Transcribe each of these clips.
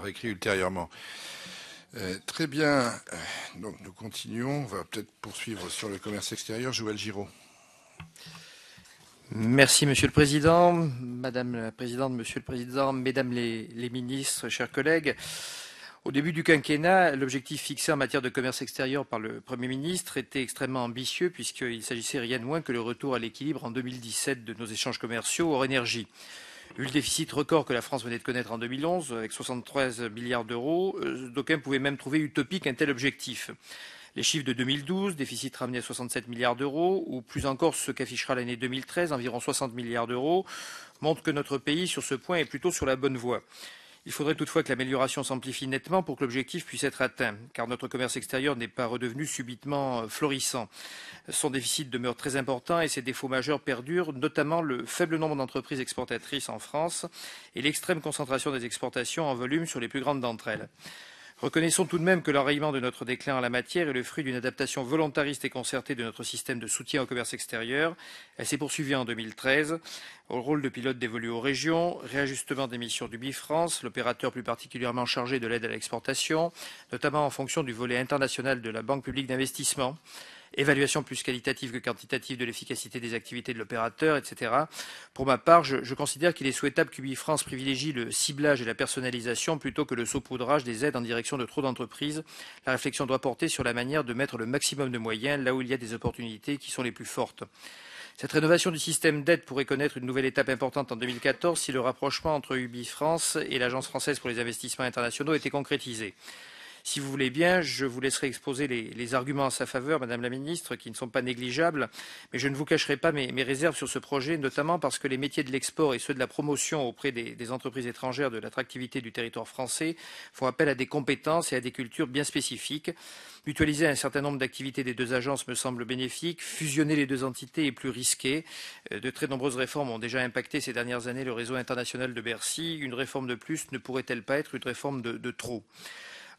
écrit ultérieurement. Très bien. Donc nous continuons. On va peut-être poursuivre sur le commerce extérieur. Joël Giraud. Merci Monsieur le Président, Madame la Présidente, Monsieur le Président, Mesdames les ministres, chers collègues. Au début du quinquennat, l'objectif fixé en matière de commerce extérieur par le Premier ministre était extrêmement ambitieux puisqu'il s'agissait rien de moins que le retour à l'équilibre en 2017 de nos échanges commerciaux hors énergie. Vu le déficit record que la France venait de connaître en 2011, avec 73 milliards d'euros, d'aucuns pouvaient même trouver utopique un tel objectif. Les chiffres de 2012, déficit ramené à 67 milliards d'euros, ou plus encore ce qu'affichera l'année 2013, environ 60 milliards d'euros, montrent que notre pays, sur ce point, est plutôt sur la bonne voie. Il faudrait toutefois que l'amélioration s'amplifie nettement pour que l'objectif puisse être atteint, car notre commerce extérieur n'est pas redevenu subitement florissant. Son déficit demeure très important et ses défauts majeurs perdurent, notamment le faible nombre d'entreprises exportatrices en France et l'extrême concentration des exportations en volume sur les plus grandes d'entre elles. Reconnaissons tout de même que l'enrayement de notre déclin en la matière est le fruit d'une adaptation volontariste et concertée de notre système de soutien au commerce extérieur. Elle s'est poursuivie en 2013. Au rôle de pilote dévolu aux régions, réajustement des missions du BIFrance, l'opérateur plus particulièrement chargé de l'aide à l'exportation, notamment en fonction du volet international de la Banque publique d'investissement, évaluation plus qualitative que quantitative de l'efficacité des activités de l'opérateur, etc. Pour ma part, je considère qu'il est souhaitable qu'UbiFrance privilégie le ciblage et la personnalisation plutôt que le saupoudrage des aides en direction de trop d'entreprises. La réflexion doit porter sur la manière de mettre le maximum de moyens là où il y a des opportunités qui sont les plus fortes. Cette rénovation du système d'aide pourrait connaître une nouvelle étape importante en 2014 si le rapprochement entre UbiFrance et l'Agence française pour les investissements internationaux était concrétisé. Si vous voulez bien, je vous laisserai exposer les arguments en sa faveur, Madame la Ministre, qui ne sont pas négligeables, mais je ne vous cacherai pas mes réserves sur ce projet, notamment parce que les métiers de l'export et ceux de la promotion auprès des entreprises étrangères de l'attractivité du territoire français font appel à des compétences et à des cultures bien spécifiques. Mutualiser un certain nombre d'activités des deux agences me semble bénéfique. Fusionner les deux entités est plus risqué. De très nombreuses réformes ont déjà impacté ces dernières années le réseau international de Bercy. Une réforme de plus ne pourrait-elle pas être une réforme de trop ?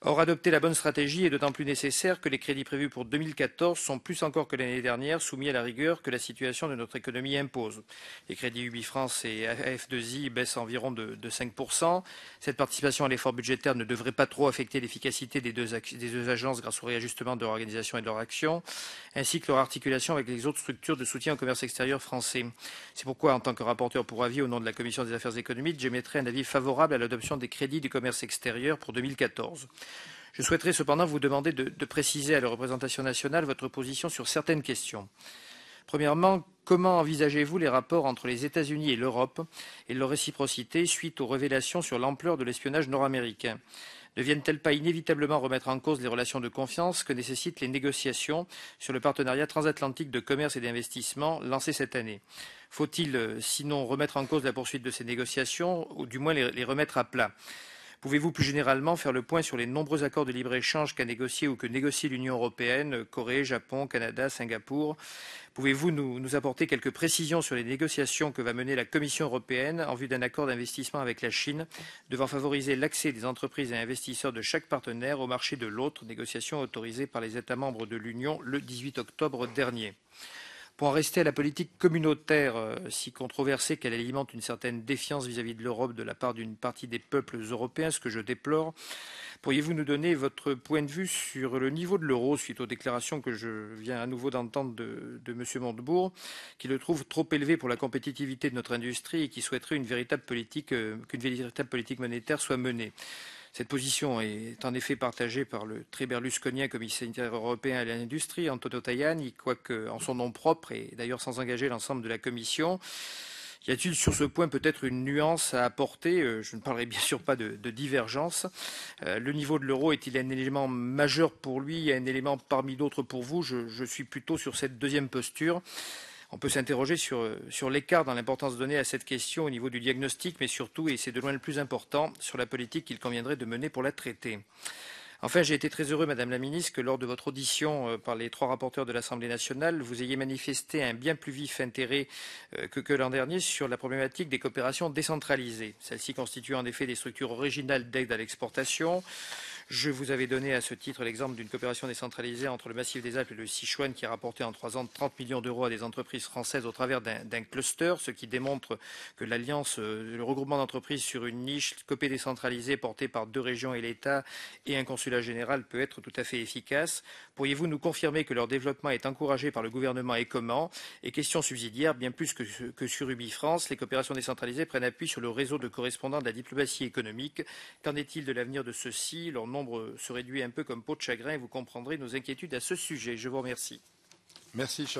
Or, adopter la bonne stratégie est d'autant plus nécessaire que les crédits prévus pour 2014 sont plus encore que l'année dernière soumis à la rigueur que la situation de notre économie impose. Les crédits UbiFrance et AF2I baissent environ de 5%. Cette participation à l'effort budgétaire ne devrait pas trop affecter l'efficacité des deux agences grâce au réajustement de leur organisation et de leur action, ainsi que leur articulation avec les autres structures de soutien au commerce extérieur français. C'est pourquoi, en tant que rapporteur pour avis au nom de la Commission des affaires économiques, j'émettrai un avis favorable à l'adoption des crédits du commerce extérieur pour 2014. Je souhaiterais cependant vous demander de préciser à la représentation nationale votre position sur certaines questions. Premièrement, comment envisagez-vous les rapports entre les États-Unis et l'Europe et leur réciprocité suite aux révélations sur l'ampleur de l'espionnage nord-américain ? Ne viennent-elles pas inévitablement remettre en cause les relations de confiance que nécessitent les négociations sur le partenariat transatlantique de commerce et d'investissement lancé cette année ? Faut-il sinon remettre en cause la poursuite de ces négociations ou du moins les remettre à plat ? Pouvez-vous plus généralement faire le point sur les nombreux accords de libre-échange qu'a négocié ou que négocie l'Union européenne, Corée, Japon, Canada, Singapour ? Pouvez-vous nous apporter quelques précisions sur les négociations que va mener la Commission européenne en vue d'un accord d'investissement avec la Chine, devant favoriser l'accès des entreprises et investisseurs de chaque partenaire au marché de l'autre, négociation autorisée par les États membres de l'Union le 18 octobre dernier ? Pour en rester à la politique communautaire, si controversée qu'elle alimente une certaine défiance vis-à-vis de l'Europe de la part d'une partie des peuples européens, ce que je déplore, pourriez-vous nous donner votre point de vue sur le niveau de l'euro suite aux déclarations que je viens à nouveau d'entendre de M. Montebourg, qui le trouve trop élevé pour la compétitivité de notre industrie et qui souhaiterait qu'une véritable politique monétaire soit menée ? Cette position est en effet partagée par le très berlusconien commissaire européen à l'industrie, Antonio Tajani, quoique en son nom propre et d'ailleurs sans engager l'ensemble de la Commission. Y a-t-il sur ce point peut-être une nuance à apporter ? Je ne parlerai bien sûr pas de divergence. Le niveau de l'euro est-il un élément majeur pour lui, un élément parmi d'autres pour vous ? Je suis plutôt sur cette deuxième posture. On peut s'interroger sur l'écart dans l'importance donnée à cette question au niveau du diagnostic, mais surtout, et c'est de loin le plus important, sur la politique qu'il conviendrait de mener pour la traiter. Enfin, j'ai été très heureux, Madame la Ministre, que lors de votre audition par les 3 rapporteurs de l'Assemblée nationale, vous ayez manifesté un bien plus vif intérêt que l'an dernier sur la problématique des coopérations décentralisées. Celles-ci constituent en effet des structures originales d'aide à l'exportation. Je vous avais donné à ce titre l'exemple d'une coopération décentralisée entre le massif des Alpes et le Sichuan qui a rapporté en 3 ans 30 millions d'euros à des entreprises françaises au travers d'un cluster, ce qui démontre que l'alliance, le regroupement d'entreprises sur une niche copée décentralisée portée par 2 régions et l'État et un consulat général peut être tout à fait efficace. Pourriez-vous nous confirmer que leur développement est encouragé par le gouvernement et comment? Et question subsidiaire, bien plus que sur UbiFrance, les coopérations décentralisées prennent appui sur le réseau de correspondants de la diplomatie économique. Qu'en est-il de l'avenir de ceux-ci? Leur nombre se réduit un peu comme peau de chagrin et vous comprendrez nos inquiétudes à ce sujet. Je vous remercie. Merci, cher